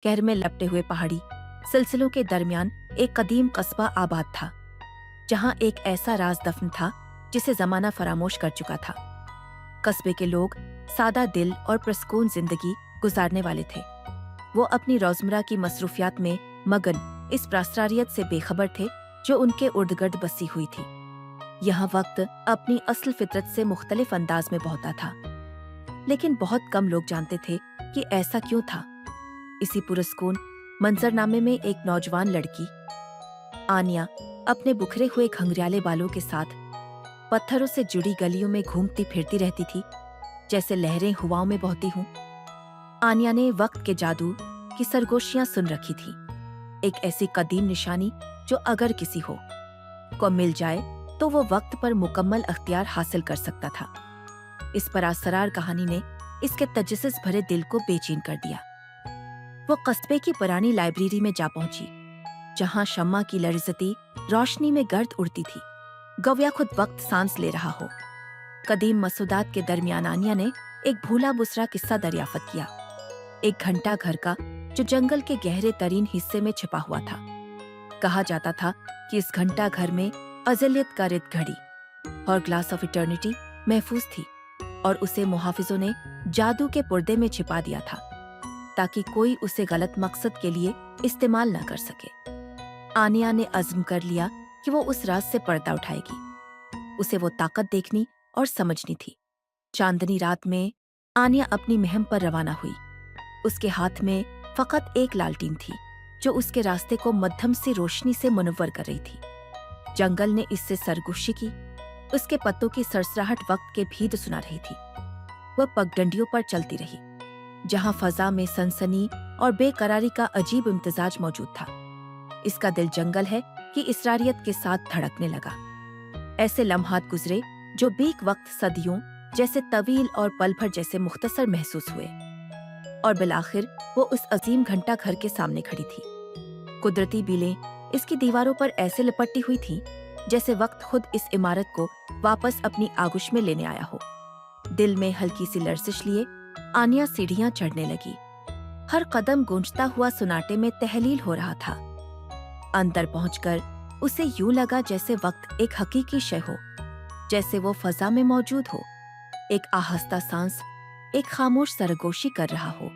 कहर में लपटे हुए पहाड़ी सिलसिलों के दरमियान एक कदीम कस्बा आबाद था, जहां एक ऐसा राज दफन था जिसे जमाना फरामोश कर चुका था। कस्बे के लोग सादा दिल और प्रसकून जिंदगी गुजारने वाले थे। वो अपनी रोजमर्रा की मसरूफियात में मगन इस प्रास्तारियत से बेखबर थे जो उनके उर्द गिर्द बसी हुई थी। यहाँ वक्त अपनी असल फितरत से मुख्तलिफ अंदाज में बहता था, लेकिन बहुत कम लोग जानते थे कि ऐसा क्यों था। इसी पुरस्कून मंजरनामे में एक नौजवान लड़की आनिया अपने बुखरे हुए घंघरियाले बालों के साथ पत्थरों से जुड़ी गलियों में घूमती फिरती रहती थी, जैसे लहरें हवाओं में बहती हूँ। आनिया ने वक्त के जादू की सरगोशियां सुन रखी थी, एक ऐसी कदीम निशानी जो अगर किसी को मिल जाए तो वो वक्त पर मुकम्मल अख्तियार हासिल कर सकता था। इस परासरार कहानी ने इसके तजस्सुस भरे दिल को बेचैन कर दिया। वो कस्बे की पुरानी लाइब्रेरी में जा पहुंची, जहां शम्मा की लर्जती रोशनी में गर्द उड़ती थी, गव्या खुद वक्त सांस ले रहा हो। कदीम मसूदात के दरमियान आनिया ने एक भूला बुसरा किस्सा दरियाफ्त किया, एक घंटा घर का जो जंगल के गहरे तरीन हिस्से में छिपा हुआ था। कहा जाता था कि इस घंटा घर में अज़लियत का रित घड़ी और ग्लास ऑफ इटर्निटी महफूज थी, और उसे मुहाफिजों ने जादू के पर्दे में छिपा दिया था ताकि कोई उसे गलत मकसद के लिए इस्तेमाल न कर सके। आनिया ने अज़्म कर लिया कि वो उस राज से पर्दा उठाएगी। उसे वो ताकत देखनी और समझनी थी। चांदनी रात में आनिया अपनी मुहिम पर रवाना हुई। उसके हाथ में फकत एक लालटीन थी जो उसके रास्ते को मध्यम सी रोशनी से मुनव्वर कर रही थी। जंगल ने इससे सरगोशी की, उसके पत्तों की सरसराहट वक्त के भीत सुना रही थी। वह पगडंडियों पर चलती रही, जहां फजा में सनसनी और बेकरारी का अजीब इम्तिजाज मौजूद था। इसका दिल जंगल है कि इसरारियत के साथ धड़कने लगा। ऐसे लम्हात गुजरे जो बीक वक्त सदियों जैसे तवील और पल भर जैसे मुख्तसर महसूस हुए, और बिलाखिर वो उस अजीम घंटा घर के सामने खड़ी थी। कुदरती बीलें इसकी दीवारों पर ऐसे लिपटी हुई थीं जैसे वक्त खुद इस इमारत को वापस अपनी आगोश में लेने आया हो। दिल में हल्की सी लर्जिश लिए आनिया सीढ़ियां चढ़ने लगी। हर कदम गूंजता हुआ सुनाटे में तहलील हो रहा था। अंदर पहुंचकर उसे यूं लगा जैसे वक्त एक हकीकी शय हो, जैसे वो फजा में मौजूद हो, एक आहिस्ता सांस, एक खामोश सरगोशी कर रहा हो।